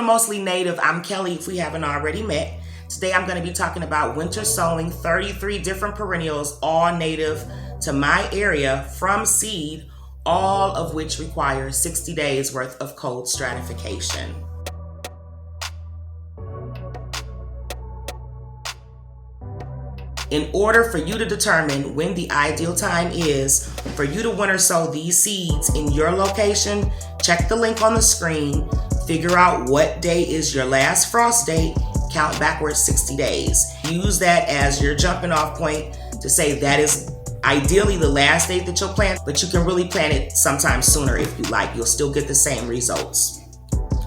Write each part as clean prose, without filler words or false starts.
to Mostly Native. I'm Kelly, if we haven't already met. Today I'm going to be talking about winter sowing 33 different perennials, all native to my area from seed, all of which require 60 days worth of cold stratification. In order for you to determine when the ideal time is for you to winter sow these seeds in your location, check the link on the screen, figure out what day is your last frost date, count backwards 60 days. Use that as your jumping off point to say that is ideally the last date that you'll plant, but you can really plant it sometime sooner if you like. You'll still get the same results.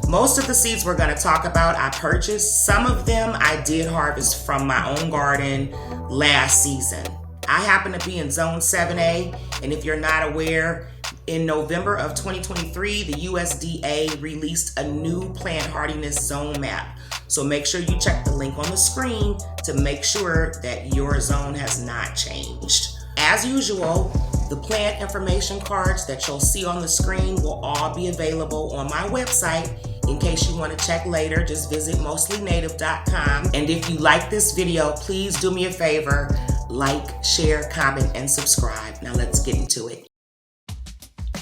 Most of the seeds we're going to talk about I purchased. Some of them I did harvest from my own garden last season. I happen to be in Zone 7A, and if you're not aware, in November of 2023, the USDA released a new plant hardiness zone map. So make sure you check the link on the screen to make sure that your zone has not changed. As usual, the plant information cards that you'll see on the screen will all be available on my website. In case you want to check later, just visit mostlynative.com. And if you like this video, please do me a favor, like, share, comment, and subscribe. Now let's get into it.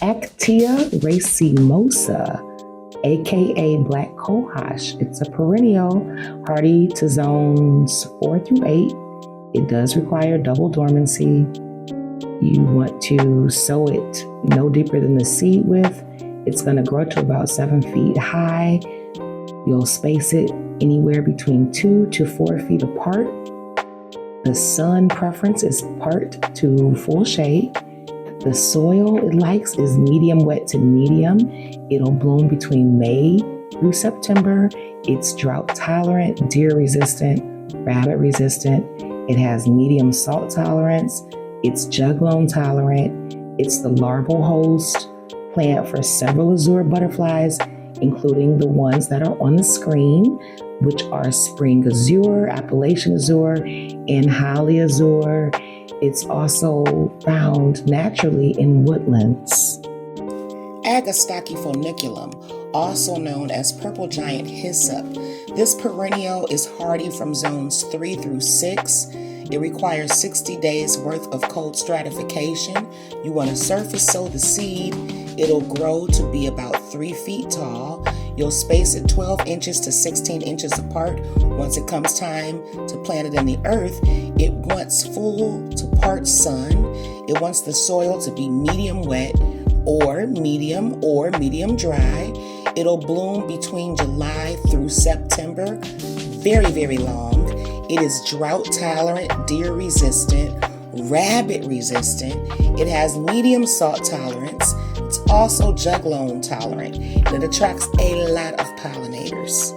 Actaea racemosa, aka black cohosh. It's a perennial hardy to zones 4 through 8. It does require double dormancy. You want to sow it no deeper than the seed width. It's going to grow to about 7 feet high. You'll space it anywhere between 2 to 4 feet apart. The sun preference is part to full shade. The soil it likes is medium wet to medium. It'll bloom between May through September. It's drought tolerant, deer resistant, rabbit resistant. It has medium salt tolerance. It's jugloan tolerant. It's the larval host plant for several azure butterflies, including the ones that are on the screen, which are spring azure, Appalachian azure, and holly azure. It's also found naturally in woodlands. Agastache Foeniculum, also known as purple giant hyssop. This perennial is hardy from zones 3 through 6. It requires 60 days worth of cold stratification. You want to surface sow the seed. It'll grow to be about 3 feet tall. You'll space it 12 inches to 16 inches apart. Once it comes time to plant it in the earth, it wants full to part sun. It wants the soil to be medium wet or medium dry. It'll bloom between July through September. Very, very long. It is drought tolerant, deer resistant, rabbit resistant. It has medium salt tolerance. It's also jugloan tolerant, and it attracts a lot of pollinators.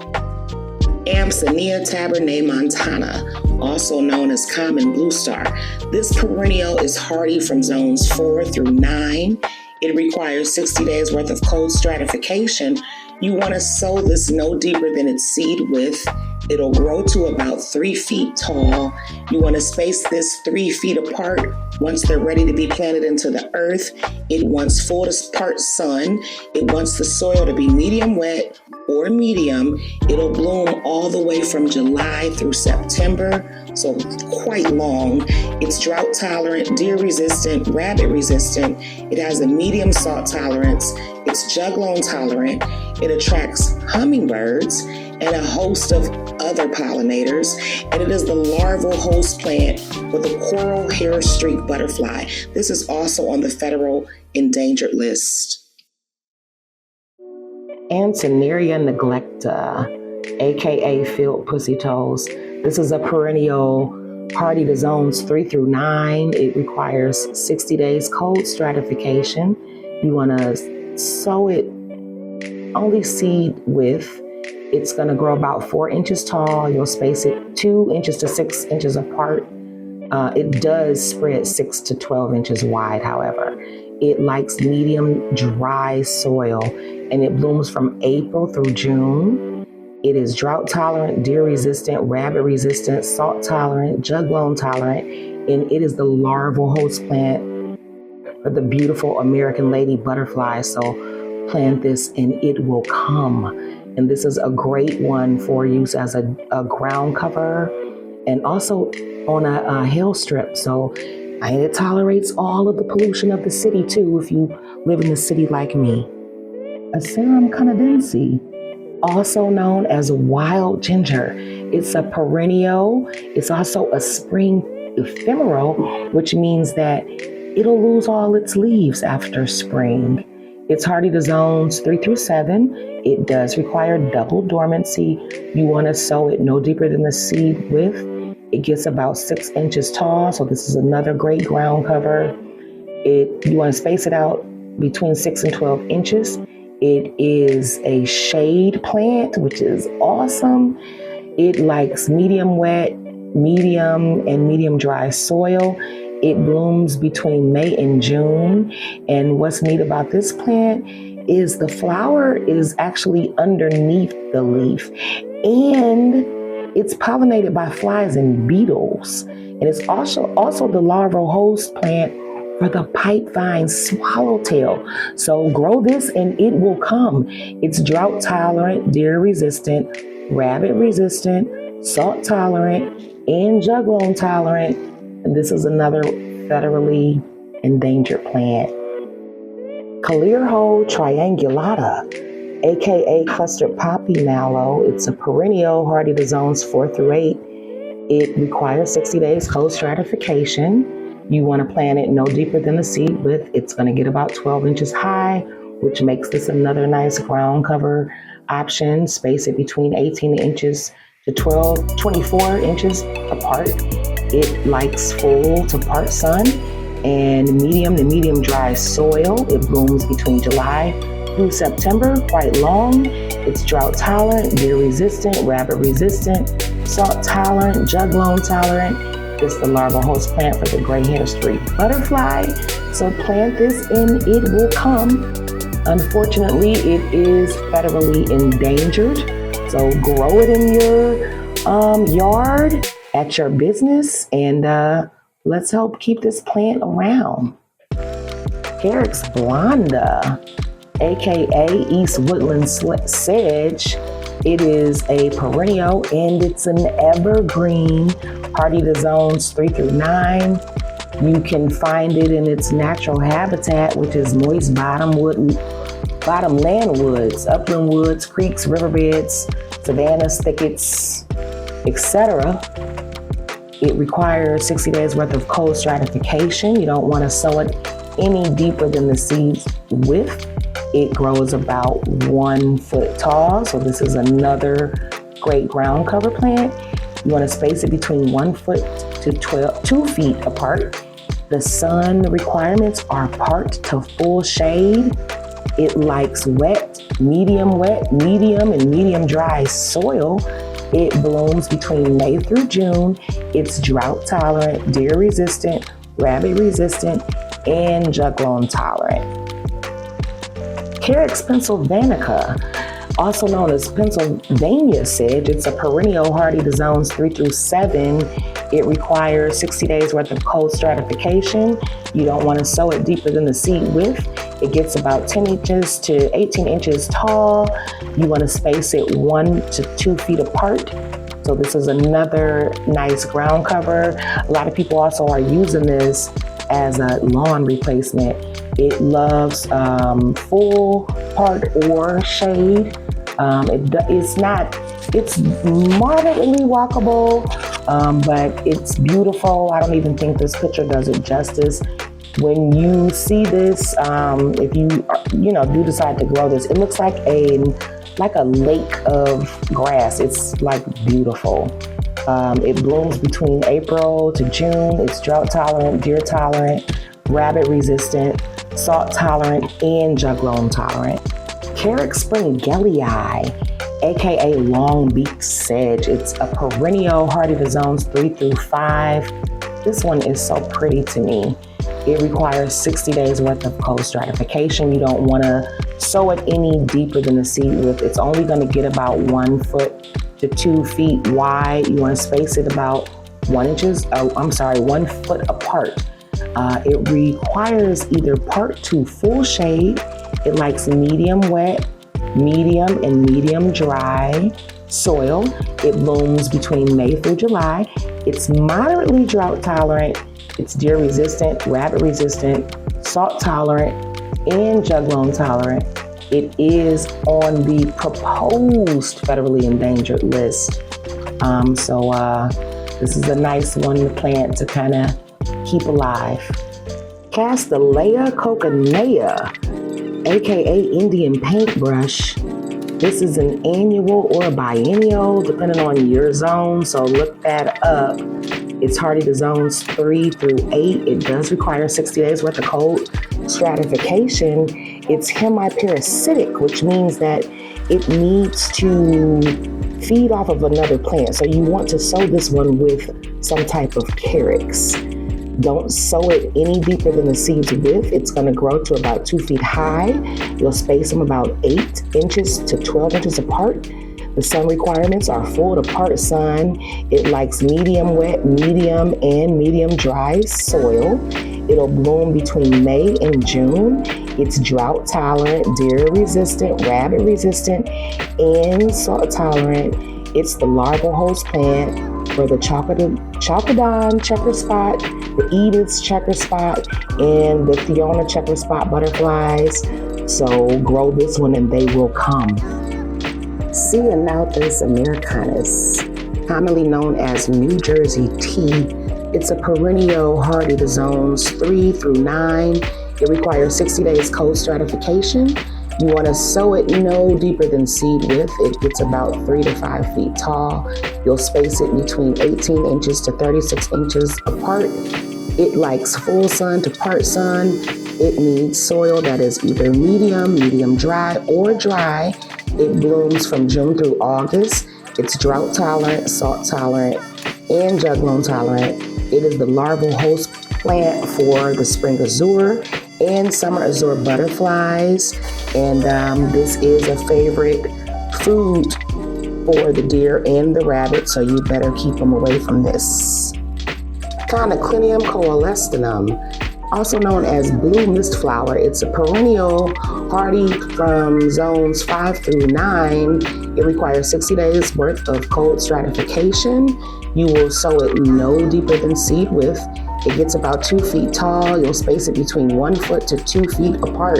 Amsonia Tabernaemontana, also known as common Bluestar. This perennial is hardy from zones 4 through 9. It requires 60 days worth of cold stratification. You want to sow this no deeper than its seed width. It'll grow to about 3 feet tall. You want to space this 3 feet apart. Once they're ready to be planted into the earth, it wants full to part sun. It wants the soil to be medium wet or medium. It'll bloom all the way from July through September, so quite long. It's drought tolerant, deer resistant, rabbit resistant. It has a medium salt tolerance. It's jugloan tolerant. It attracts hummingbirds and a host of other pollinators, and it is the larval host plant for the coral hair streak butterfly. This is also on the federal endangered list. Antennaria neglecta, aka field pussytoes. This is a perennial hardy to zones 3 through 9. It requires 60 days cold stratification. You want to sow it only seed width. It's going to grow about 4 inches tall. You'll space it 2 inches to 6 inches apart. It does spread 6 to 12 inches wide, however. It likes medium dry soil, and it blooms from April through June. It is drought tolerant, deer resistant, rabbit resistant, salt tolerant, jugloan tolerant, and it is the larval host plant for the beautiful American lady butterfly. So plant this and it will come. And this is a great one for use as a ground cover and also on a hill strip. So it tolerates all of the pollution of the city too, if you live in the city like me. Asarum canadense, also known as wild ginger. It's a perennial. It's also a spring ephemeral, which means that it'll lose all its leaves after spring. It's hardy to zones 3 through 7. It does require double dormancy. You want to sow it no deeper than the seed width. It gets about 6 inches tall, so this is another great ground cover. You want to space it out between 6 and 12 inches. It is a shade plant, which is awesome. It likes medium wet, medium, and medium dry soil. It blooms between May and June. And what's neat about this plant is the flower is actually underneath the leaf. And it's pollinated by flies and beetles. And it's also the larval host plant for the pipe vine swallowtail. So grow this and it will come. It's drought tolerant, deer resistant, rabbit resistant, salt tolerant, and juglone tolerant. And this is another federally endangered plant. Callirhoe triangulata, aka clustered poppy mallow. It's a perennial hardy to zones 4 through 8. It requires 60 days cold stratification. You want to plant it no deeper than the seed width. It's going to get about 12 inches high, which makes this another nice ground cover option. Space it between 18 inches to 24 inches apart. It likes full to part sun and medium to medium dry soil. It blooms between July through September, quite long. It's drought tolerant, deer resistant, rabbit resistant, salt tolerant, juglone tolerant. It's the larval host plant for the gray-haired street butterfly. So plant this and it will come. Unfortunately, it is federally endangered. So grow it in your yard, at your business, and let's help keep this plant around. Carex blanda, aka East Woodland sedge. It is a perennial and it's an evergreen, hardy to zones 3 through 9. You can find it in its natural habitat, which is moist bottom land woods, upland woods, creeks, riverbeds, savannas, thickets, etc. It requires 60 days worth of cold stratification. You don't want to sow it any deeper than the seed's width. It grows about 1 foot tall, so this is another great ground cover plant. You want to space it between 1 foot to 2 feet apart. The sun requirements are part to full shade. It likes wet, medium, and medium dry soil. It blooms between May through June. It's drought tolerant, deer resistant, rabbit resistant, and juglone tolerant. Carex pennsylvanica, also known as Pennsylvania sedge. It's a perennial hardy to zones 3 through 7. It requires 60 days worth of cold stratification. You don't want to sow it deeper than the seed width. It gets about 10 inches to 18 inches tall. You want to space it 1 to 2 feet apart. So this is another nice ground cover. A lot of people also are using this as a lawn replacement. It loves full, part, or shade. It's moderately walkable, but it's beautiful. I don't even think this picture does it justice. When you see this, if you do decide to grow this, it looks like a lake of grass. It's like beautiful. It blooms between April to June. It's drought tolerant, deer tolerant, rabbit resistant, salt tolerant, and juglone tolerant. Carex sprengelii, aka long-beaked sedge. It's a perennial hardy to zones 3 through 5. This one is so pretty to me. It requires 60 days worth of cold stratification. You don't want to sow it any deeper than the seed width. It's only going to get about 1 foot to 2 feet wide. You want to space it about 1 foot apart. It requires either part to full shade. It likes medium wet, medium and medium dry soil. It blooms between May through July. It's moderately drought tolerant. It's deer resistant, rabbit resistant, salt tolerant, and jug loam tolerant. It is on the proposed federally endangered list. This is a nice one to plant to kind of keep alive. Castilleja coccinea, aka Indian paintbrush. This is an annual or a biennial, depending on your zone, so look that up. It's hardy to zones 3 through 8. It does require 60 days worth of cold stratification. It's hemiparasitic, which means that it needs to feed off of another plant. So you want to sow this one with some type of Carex. Don't sow it any deeper than the seed's width. It's going to grow to about 2 feet high. You'll space them about 8 inches to 12 inches apart. The sun requirements are full to part sun. It likes medium wet, medium, and medium dry soil. It'll bloom between May and June. It's drought tolerant, deer resistant, rabbit resistant, and salt tolerant. It's the larval host plant for the Chalcodon checker spot, the Edith's checker spot, and the Theona checker spot butterflies. So grow this one and they will come. Ceanothus americanus, commonly known as New Jersey tea. It's a perennial hardy to zones 3 through 9. It requires 60 days cold stratification. You want to sow it no deeper than seed width. It gets about 3 to 5 feet tall. You'll space it between 18 inches to 36 inches apart. It likes full sun to part sun. It needs soil that is either medium dry, or dry. It blooms from June through August. It's drought tolerant, salt tolerant, and jug loam tolerant. It is the larval host plant for the spring azure and summer azure butterflies. And this is a favorite food for the deer and the rabbit, so you better keep them away from this. Conoclinium coelestinum, also known as blue mist flower. It's a perennial hardy from zones 5 through 9. It requires 60 days worth of cold stratification. You will sow it no deeper than seed width. It gets about 2 feet tall. You'll space it between 1 foot to 2 feet apart.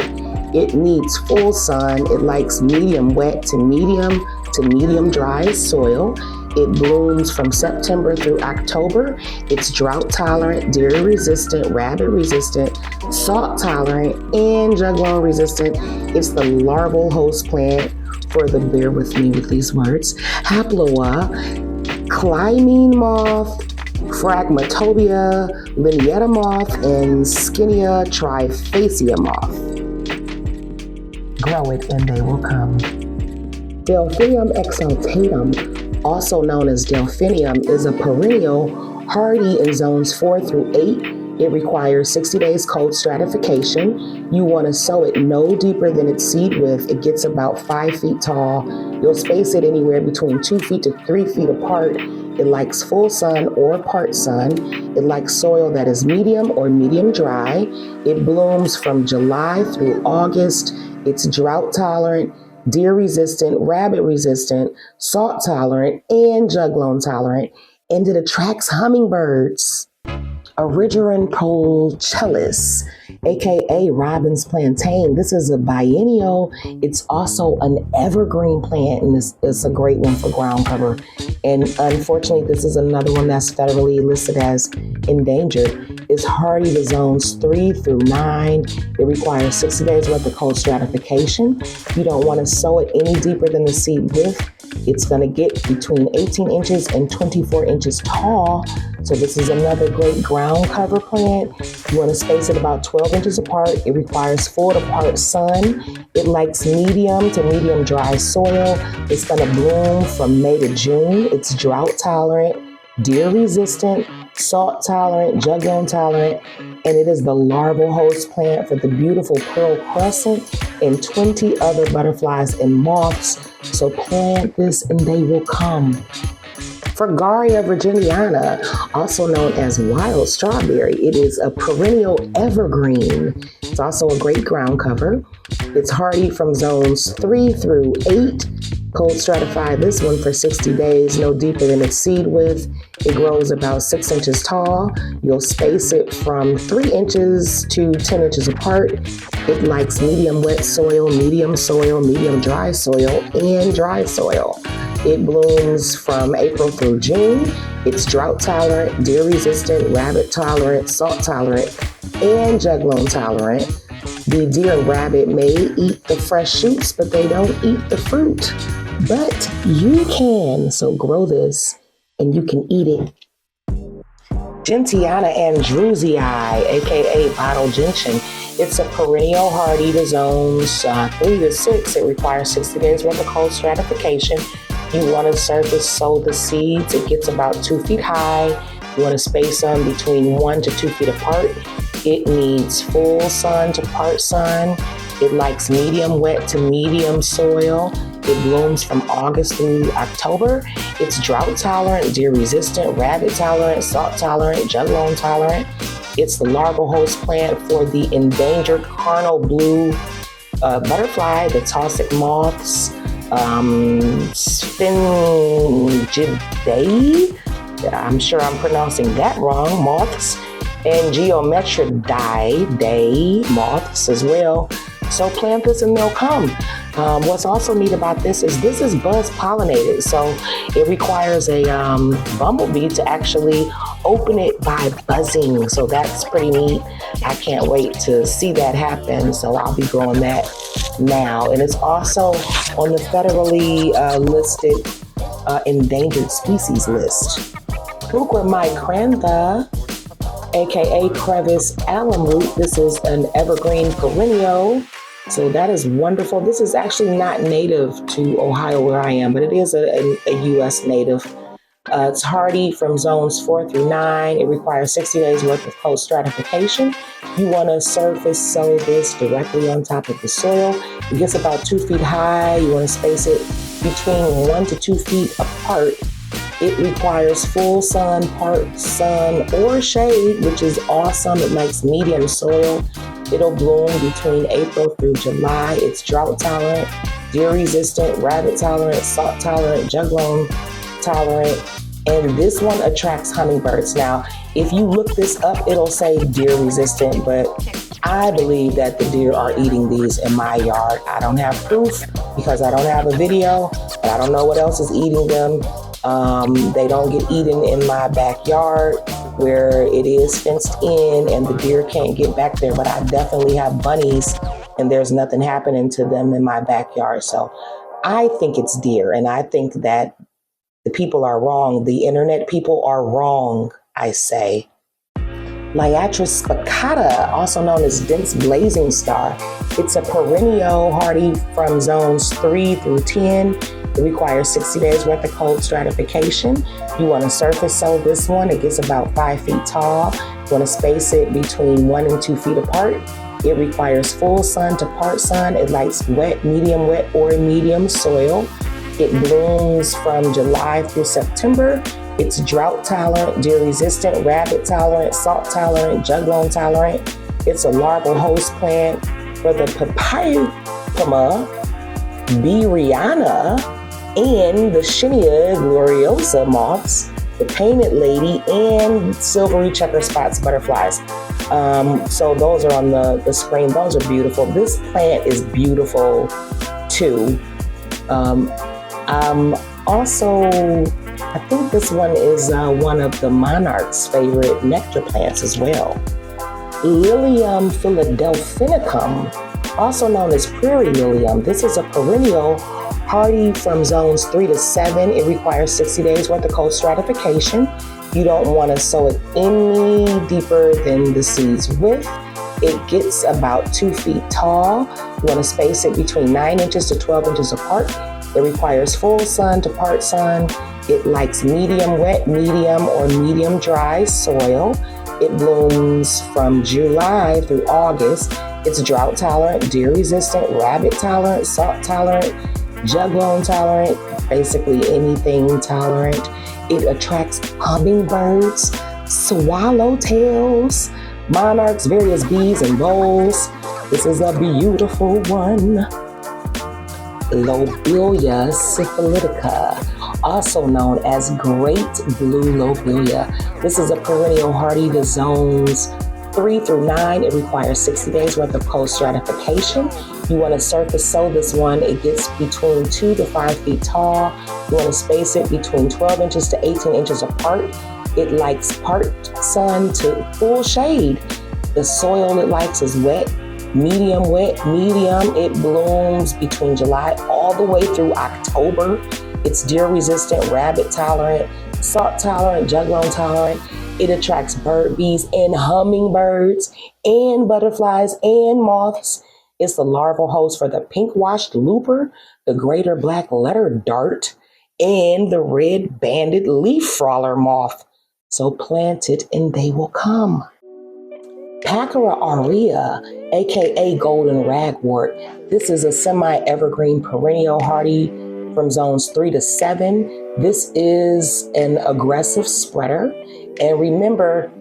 It needs full sun. It likes medium wet to medium dry soil. It blooms from September through October. It's drought tolerant, deer resistant, rabbit resistant, salt tolerant, and jug loam resistant. It's the larval host plant for the, bear with me with these words, Haploa, Clymene moth, Phragmatobia, Lineata moth, and Skinia trifacea moth. Grow it and they will come. Delphinium exaltatum, also known as delphinium, is a perennial hardy in zones 4 through 8. It requires 60 days cold stratification. You want to sow it no deeper than its seed width. It gets about 5 feet tall. You'll space it anywhere between 2 feet to 3 feet apart. It likes full sun or part sun. It likes soil that is medium or medium dry. It blooms from July through August. It's drought tolerant, deer resistant, rabbit resistant, salt tolerant, and jug loam tolerant. And it attracts hummingbirds. Origerin polcellus, aka Robin's plantain. This is a biennial. It's also an evergreen plant, and it's a great one for ground cover. And unfortunately, this is another one that's federally listed as endangered. It's hardy to zones 3 through 9. It requires 60 days worth of cold stratification. You don't want to sow it any deeper than the seed width. It's going to get between 18 inches and 24 inches tall. So this is another great ground cover plant. You want to space it about 12 inches apart. It requires full to part sun. It likes medium to medium dry soil. It's going to bloom from May to June. It's drought tolerant, deer resistant, salt tolerant, jug loam tolerant, and it is the larval host plant for the beautiful pearl crescent and 20 other butterflies and moths. So plant this and they will come. Fragaria virginiana, also known as wild strawberry. It is a perennial evergreen. It's also a great ground cover. It's hardy from zones 3 through 8. Cold stratify this one for 60 days, no deeper than its seed width. It grows about 6 inches tall. You'll space it from 3 inches to 10 inches apart. It likes medium wet soil, medium dry soil, and dry soil. It blooms from April through June. It's drought tolerant, deer resistant, rabbit tolerant, salt tolerant, and jugloan tolerant. The deer and rabbit may eat the fresh shoots, but they don't eat the fruit. But you can, so grow this and you can eat it. Gentiana andrewsii, aka bottle gentian. It's a perennial hardy to zones 3 to 6. It requires 60 days worth of cold stratification. You want to surface sow the seeds. It gets about 2 feet high. You want to space them between 1 to 2 feet apart. It needs full sun to part sun. It likes medium wet to medium soil. It blooms from August through October. It's drought tolerant, deer resistant, rabbit tolerant, salt tolerant, jugloan tolerant. It's the larval host plant for the endangered carnal blue butterfly, the toxic moths, sprengelii, I'm sure I'm pronouncing that wrong, moths, and geometridae moths as well. So plant this and they'll come. What's also neat about this is buzz pollinated. So it requires a bumblebee to actually open it by buzzing. So that's pretty neat. I can't wait to see that happen. So I'll be growing that now. And it's also on the federally listed endangered species list. Micrantha, aka crevice alum root. This is an evergreen perennial. So that is wonderful. This is actually not native to Ohio where I am, but it is a U.S. native. It's hardy from zones 4 through 9. It requires 60 days worth of cold stratification. You want to surface sow this directly on top of the soil. It gets about 2 feet high. You want to space it between 1 to 2 feet apart. It requires full sun, part sun, or shade, which is awesome. It likes medium soil. It'll bloom between April through July. It's drought tolerant, deer resistant, rabbit tolerant, salt tolerant, jugloan tolerant, and this one attracts hummingbirds. Now, if you look this up, it'll say deer resistant, but I believe that the deer are eating these in my yard. I don't have proof because I don't have a video, but I don't know what else is eating them. They don't get eaten in my backyard where it is fenced in and the deer can't get back there, but I definitely have bunnies and there's nothing happening to them in my backyard. So I think it's deer, and I think that the people are wrong. The internet people are wrong, I say. Liatris spicata, also known as dense blazing star. It's a perennial hardy from zones 3 through 10. It requires 60 days worth of cold stratification. You want to surface sow this one. It gets about 5 feet tall. You want to space it between 1 and 2 feet apart. It requires full sun to part sun. It likes wet, or medium soil. It blooms from July through September. It's drought tolerant, deer resistant, rabbit tolerant, salt tolerant, jugloan tolerant. It's a larval host plant for the Papyroma beriana and the Shinia gloriosa moths, the painted lady, and silvery checker spots butterflies. So those are on the screen. Those are beautiful. This plant is beautiful too. Also, I think this one is one of the monarch's favorite nectar plants as well. Lilium philadelphinicum, also known as prairie lilium. This is a perennial hardy from zones 3 to 7. It requires 60 days worth of cold stratification. You don't want to sow it any deeper than the seed's width. It gets about 2 feet tall. You want to space it between 9 inches to 12 inches apart. It requires full sun to part sun. It likes medium wet, or medium dry soil. It blooms from July through August. It's drought tolerant, deer resistant, rabbit tolerant, salt tolerant, jugloan tolerant, basically anything tolerant. It attracts hummingbirds, swallowtails, monarchs, various bees and bowls. This is a beautiful one. Lobelia syphilitica, also known as great blue lobelia. This is a perennial hardy to zones 3 through 9. It requires 60 days worth of cold stratification. You want to surface sow this one. It gets between 2 to 5 feet tall. You want to space it between 12 inches to 18 inches apart. It likes part sun to full shade. The soil it likes is wet, medium. It blooms between July all the way through October. It's deer resistant, rabbit tolerant, salt tolerant, juglone tolerant. It attracts bird bees and hummingbirds and butterflies and moths. It's the larval host for the pink-washed looper, the greater black letter dart, and the red-banded leaf crawler moth. So plant it and they will come. Pachyra aurea, aka golden ragwort. This is a semi-evergreen perennial hardy from zones 3 to 7. This is an aggressive spreader. And remember,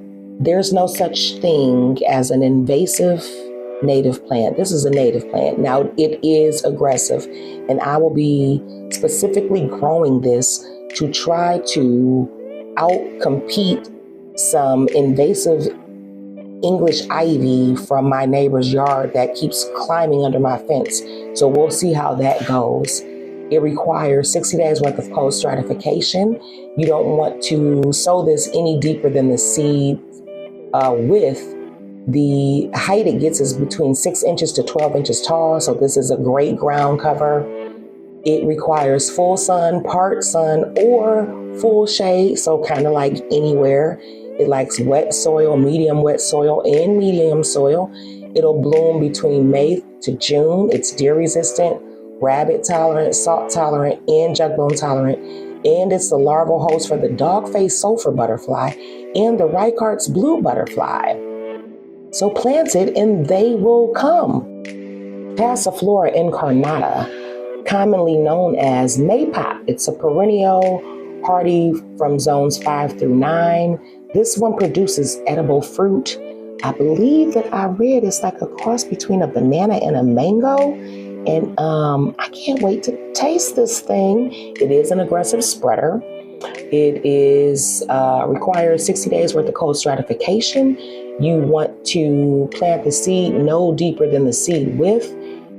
there's no such thing as an invasive native plant. This is a native plant. Now, it is aggressive, and I will be specifically growing this to try to outcompete some invasive English ivy from my neighbor's yard that keeps climbing under my fence. So we'll see how that goes. It requires 60 days worth of cold stratification. You don't want to sow this any deeper than the seed width. The height it gets is between 6 inches to 12 inches tall. So this is a great ground cover. It requires full sun, part sun, or full shade. So kind of like anywhere. It likes wet soil, medium wet soil, and medium soil. It'll bloom between May to June. It's deer resistant, rabbit tolerant, salt tolerant, and juglone tolerant. And it's the larval host for the dog-faced sulfur butterfly and the Reichardt's blue butterfly. So plant it and they will come. Passiflora incarnata, commonly known as maypop. It's a perennial hardy from zones 5 through 9. This one produces edible fruit. I believe that I read it's like a cross between a banana and a mango. And I can't wait to taste this thing. It is an aggressive spreader. It is requires 60 days worth of cold stratification. You want to plant the seed no deeper than the seed width.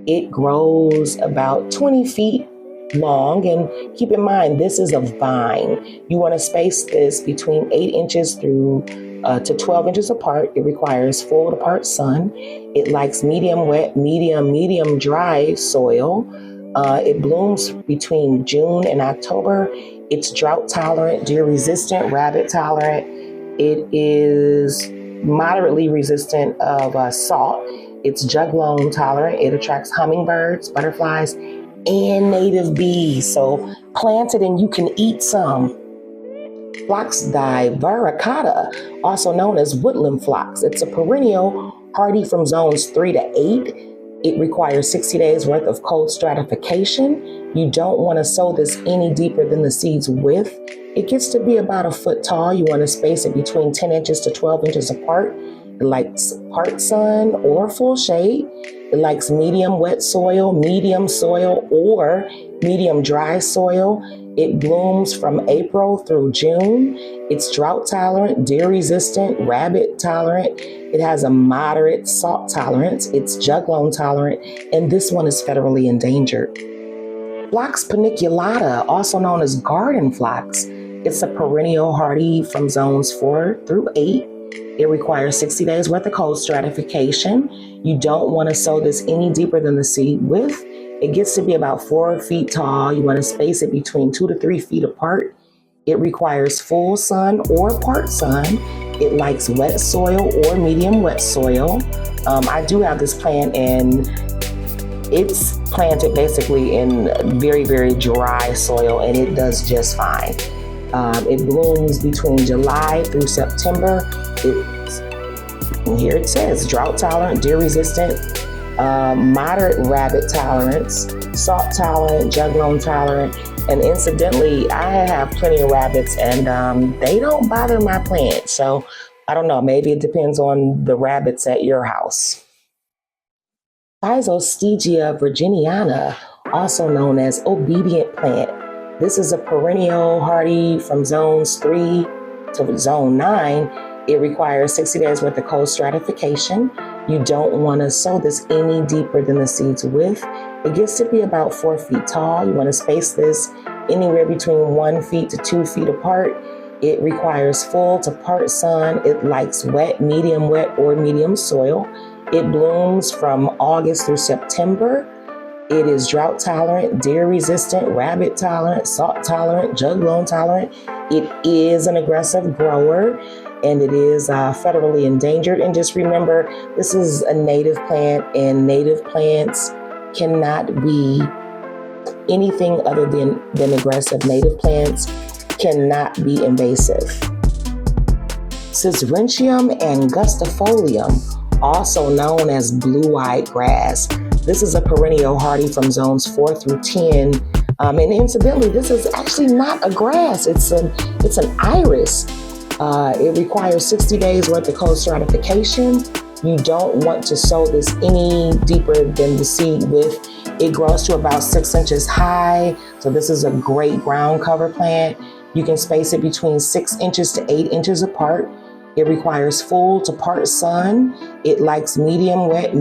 It grows about 20 feet long, and keep in mind this is a vine. You want to space this between 8 inches through to 12 inches apart. It requires full to part sun. It likes medium wet, medium dry soil. It blooms between June and October. It's drought tolerant, deer resistant, rabbit tolerant. It is moderately resistant of salt. It's juglone tolerant. It attracts hummingbirds, butterflies, and native bees. So plant it and you can eat some. Phloxdi varicata, also known as woodland phlox. It's a perennial hardy from zones 3 to 8. It requires 60 days worth of cold stratification. You don't want to sow this any deeper than the seed's width. It gets to be about a foot tall. You want to space it between 10 inches to 12 inches apart. It likes part sun or full shade. It likes medium wet soil, medium soil, or medium dry soil. It blooms from April through June. It's drought tolerant, deer resistant, rabbit tolerant. It has a moderate salt tolerance. It's juglone tolerant, and this one is federally endangered. Phlox paniculata, also known as garden phlox. It's a perennial hardy from zones 4 through 8. It requires 60 days worth of cold stratification. You don't want to sow this any deeper than the seed width. It gets to be about 4 feet tall. You want to space it between 2 to 3 feet apart. It requires full sun or part sun. It likes wet soil or medium wet soil. I do have this plant, and it's planted basically in very, very dry soil, and it does just fine. It blooms between July through September. Here it says drought tolerant, deer resistant, moderate rabbit tolerance, salt tolerant, juglone tolerant, and incidentally, I have plenty of rabbits, and they don't bother my plant. So I don't know, maybe it depends on the rabbits at your house. Physostegia virginiana, also known as obedient plant. This is a perennial hardy from zones 3 to zone 9. It requires 60 days worth of cold stratification. You don't want to sow this any deeper than the seed's width. It gets to be about 4 feet tall. You want to space this anywhere between 1 feet to 2 feet apart. It requires full to part sun. It likes wet, or medium soil. It blooms from August through September. It is drought tolerant, deer resistant, rabbit tolerant, salt tolerant, jug loam tolerant. It is an aggressive grower, and it is federally endangered. And just remember, this is a native plant, and native plants cannot be anything other than aggressive. Native plants cannot be invasive. Sisrentium angustifolium, also known as blue-eyed grass. This is a perennial hardy from zones 4 through 10. And incidentally, this is actually not a grass. It's an iris. It requires 60 days worth of cold stratification. You don't want to sow this any deeper than the seed width. It grows to about 6 inches high. So this is a great ground cover plant. You can space it between 6 inches to 8 inches apart. It requires full to part sun. It likes medium wet,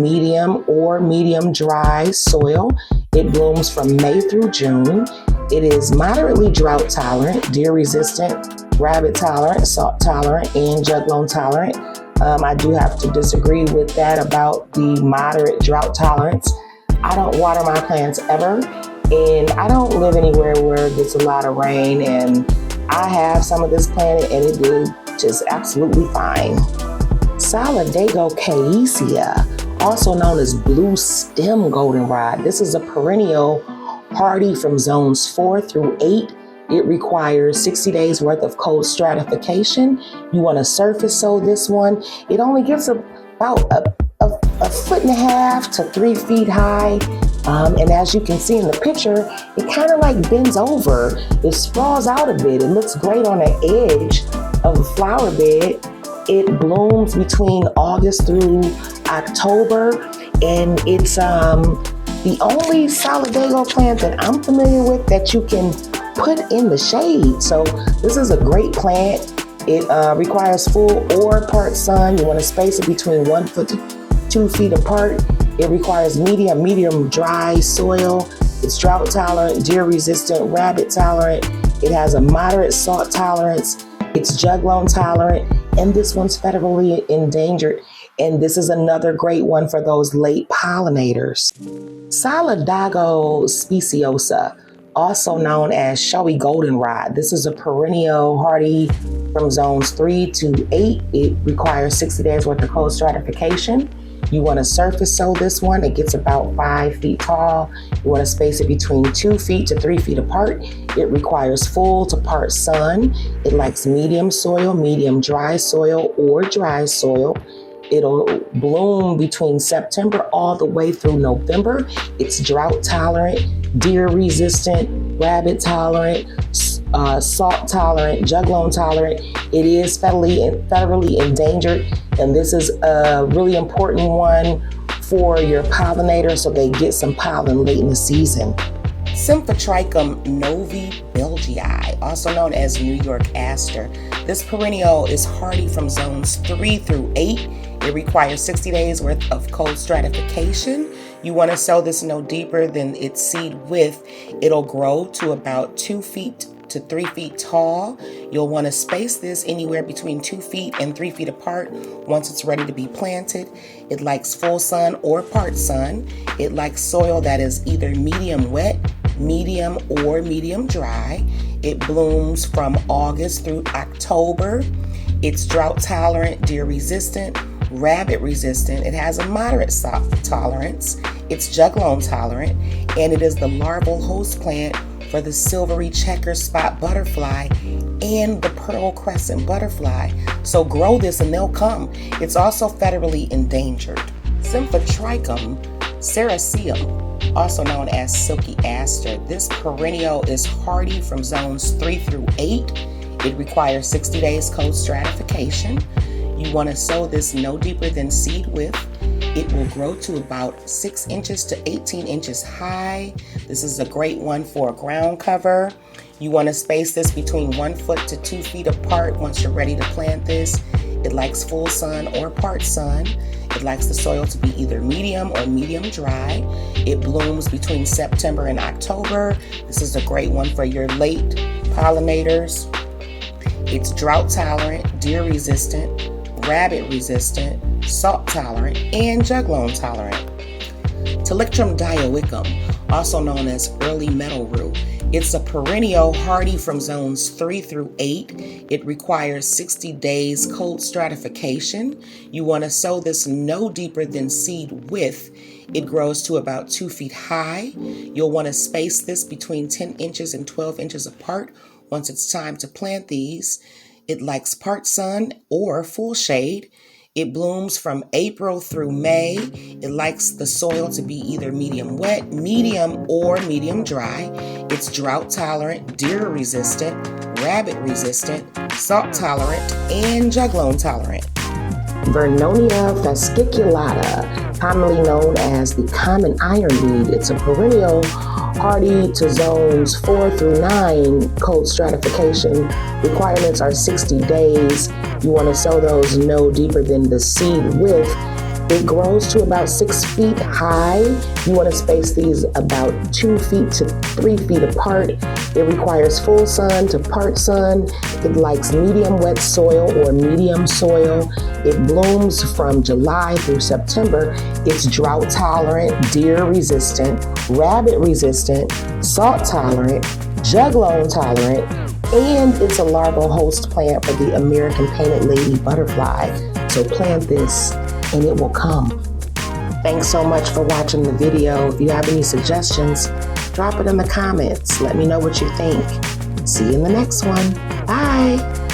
or medium dry soil. It blooms from May through June. It is moderately drought tolerant, deer resistant, rabbit tolerant, salt tolerant, and jug loam tolerant. I do have to disagree with that about the moderate drought tolerance. I don't water my plants ever, and I don't live anywhere where it gets a lot of rain, and I have some of this planted and it did just absolutely fine. Solidago caesia, also known as blue stem goldenrod. This is a perennial hardy from zones 4 through 8. It requires 60 days worth of cold stratification. You want to surface sow this one. It only gets about a foot and a half to 3 feet high. And as you can see in the picture, it kind of like bends over. It sprawls out a bit. It looks great on the edge of the flower bed. It blooms between August through October, and it's the only solidago plant that I'm familiar with that you can put in the shade. So this is a great plant. It requires full or part sun. You want to space it between 1 foot to 2 feet apart. It requires medium dry soil. It's drought tolerant, deer resistant, rabbit tolerant. It has a moderate salt tolerance. It's jug loam tolerant, and this one's federally endangered. And this is another great one for those late pollinators. Solidago speciosa, also known as showy goldenrod. This is a perennial hardy from zones 3 to 8. It requires 60 days worth of cold stratification. You want to surface sow this one. It gets about 5 feet tall. You want to space it between 2 feet to 3 feet apart. It requires full to part sun. It likes medium soil, medium dry soil, or dry soil. It'll bloom between September all the way through November. It's drought tolerant, deer resistant, rabbit tolerant, salt tolerant, jug loam tolerant. It is federally endangered, and this is a really important one for your pollinators so they get some pollen late in the season. Symphotrichum novi belgii, also known as New York aster. This perennial is hardy from zones 3 through 8. It requires 60 days worth of cold stratification. You want to sow this no deeper than its seed width. It'll grow to about 2 feet to 3 feet tall. You'll want to space this anywhere between 2 feet and 3 feet apart once it's ready to be planted. It likes full sun or part sun. It likes soil that is either medium wet, medium, or medium dry. It blooms from August through October. It's drought tolerant, deer resistant, rabbit resistant. It has a moderate salt tolerance. It's jug loam tolerant, and it is the larval host plant for the silvery checker spot butterfly and the pearl crescent butterfly. So grow this and they'll come. It's also federally endangered. Symphotrichum ceraceum, also known as silky aster. This perennial is hardy from zones 3 through 8. It requires 60 days cold stratification. You want to sow this no deeper than seed width. It will grow to about 6 inches to 18 inches high. This is a great one for a ground cover. You want to space this between 1 foot to 2 feet apart once you're ready to plant this. It likes full sun or part sun. It likes the soil to be either medium or medium dry. It blooms between September and October. This is a great one for your late pollinators. It's drought tolerant, deer resistant, rabbit resistant, salt tolerant, and juglone tolerant. Talictrum dioicum, also known as early meadow rue. It's a perennial hardy from zones 3 through 8. It requires 60 days cold stratification. You want to sow this no deeper than seed width. It grows to about 2 feet high. You'll want to space this between 10 inches and 12 inches apart once it's time to plant these. It likes part sun or full shade. It blooms from April through May. It likes the soil to be either medium wet, medium, or medium dry. It's drought tolerant, deer resistant, rabbit resistant, salt tolerant, and juglone tolerant. Vernonia fasciculata, commonly known as the common ironweed. It's a perennial hardy to zones 4 through 9 cold stratification. Requirements are 60 days. You want to sow those no deeper than the seed width. It grows to about 6 feet high. You want to space these about 2 feet to 3 feet apart. It requires full sun to part sun. It likes medium wet soil or medium soil. It blooms from July through September. It's drought tolerant, deer resistant, rabbit resistant, salt tolerant, juglone tolerant, and it's a larval host plant for the American painted lady butterfly. So plant this and it will come. Thanks so much for watching the video. If you have any suggestions, drop it in the comments. Let me know what you think. See you in the next one. Bye.